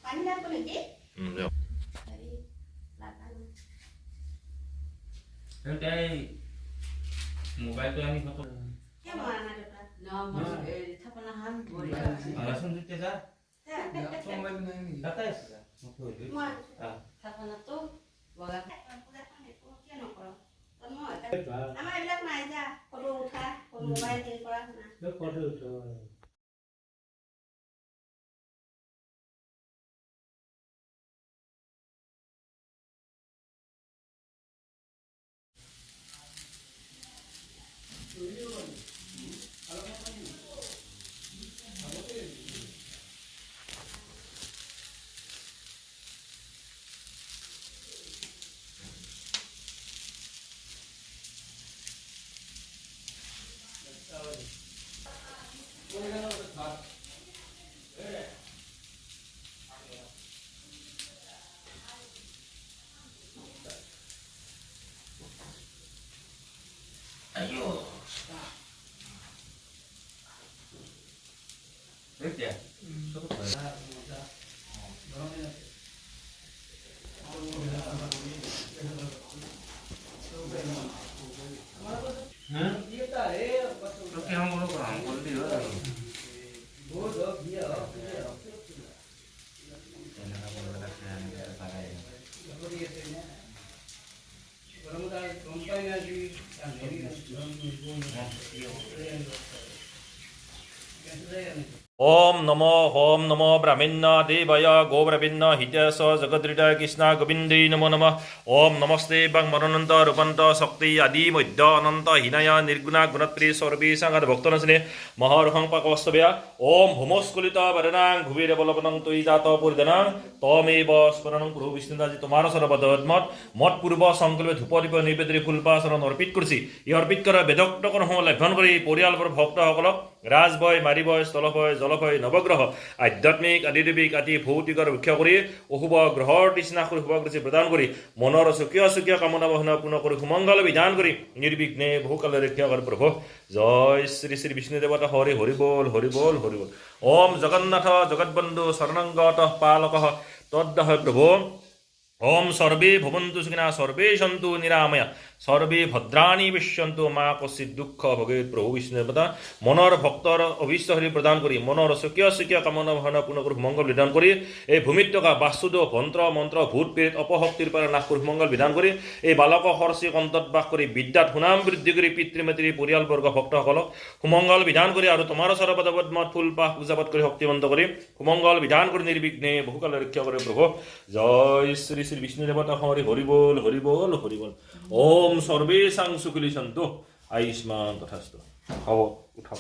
পানী লাগব নেকি? দিয়ক। হেৰি লাগা নাই। তাই মোবাইলটো আনি ফটো কিয় মৰা নাই দেউতা? আলাচোন যেতিয়া যা তাতে আছে যা মই থাপনাটো বগা পূজাখন একো কিয় নকৰ? আমাৰ এইবিলাক নাই যা, ফটো উঠা, মোবাইল হেৰি কৰা না। এতিয়া ओम नमो ब्राह्मण्य देवय गोब्रविन्न हितस जगद्रीत कृष्ण गोविंदे नमो नमः ओम नमस्ते बंग मनोनंत रूपंत शक्ति आदि मध्य अनंत हिनय निर्गुण गुणत्री सर्वेशां भक्तनसिने महर्हं पाकवस्तव्या ओम होमस्कुलित वरनां भुविर बलवनं तुई जात परिधानां तमेव स्मरणं कुरु विष्णुदाजी तुम्हार सर्वदमत मत पूर्व संकल्प धूप दीप नैवेद्य फुलपाचरण अर्पित करछि ই अर्पित कर वेदोक्त कर्म लभ्यन करि परियालवर भक्तসকলক राजभय मारिभय স্থলভয় জলভয় নৱগ্ৰহ আধ্যাত্মিক আদিদেৱিক আদি ভৌতিকৰ ৰক্ষা কৰি অশুভ গ্ৰহৰ তৃষ্ণা কৰি শুভকৃতি প্ৰদান কৰি মনৰ চকীয়া কামনা বাসনা পূৰ্ণ কৰি সুমংগল বিধান কৰি নিৰ্বিঘ্নে বহুকালে ৰক্ষা কৰে প্ৰভু জয় শ্ৰী শ্ৰী বিষ্ণু দেৱতা হৰি হৰি বল হৰি বল হৰি বল ওম জগন্নাথ জগৎবন্ধু শৰণংগত পালক তদ্দহ প্ৰভু ओम सर्वे भवन्तु सुखिनः सर्वे सन्तु निरामया सर्वे भद्राणि पश्यन्तु मा कश्चित् दुःख भवेत् प्रभु विष्णु देवता मनर भक्तर अभीष्ट हरि प्रदान करी मनर चकिया कामना भावना पूर्ण कर मंगल विधान करी এই ভূমিত থকা বাস্তুদেৱ ভন্ত্ৰ মন্ত্ৰ ভূত প্ৰেত অপশক্তিৰ পৰা নাশ কৰি মংগল বিধান কৰি এই বালক হৰ্ষি কণ্ঠত বাস কৰি বিদ্যাত সুনাম বৃদ্ধি কৰি পিতৃ মাতৃ পৰিয়ালবৰ্গ ভক্তসকলক সুমংগল বিধান কৰি আৰু তোমাৰ চৰপদপদ্মত ফুল পাহ পূজাপাঠ কৰি শক্তিবন্ত কৰি সুমংগল বিধান কৰি নিৰ্বিঘ্নে বহুকালে ৰক্ষা কৰে প্ৰভু জয় শ্ৰী শ্ৰী বিষ্ণু দেৱতা হৰি হৰি বল হৰি বল হৰি বল ওম সৰ্বেশাং সুখিলি সন্তু আয়ুষ্মান তথাস্তু খাও উঠাও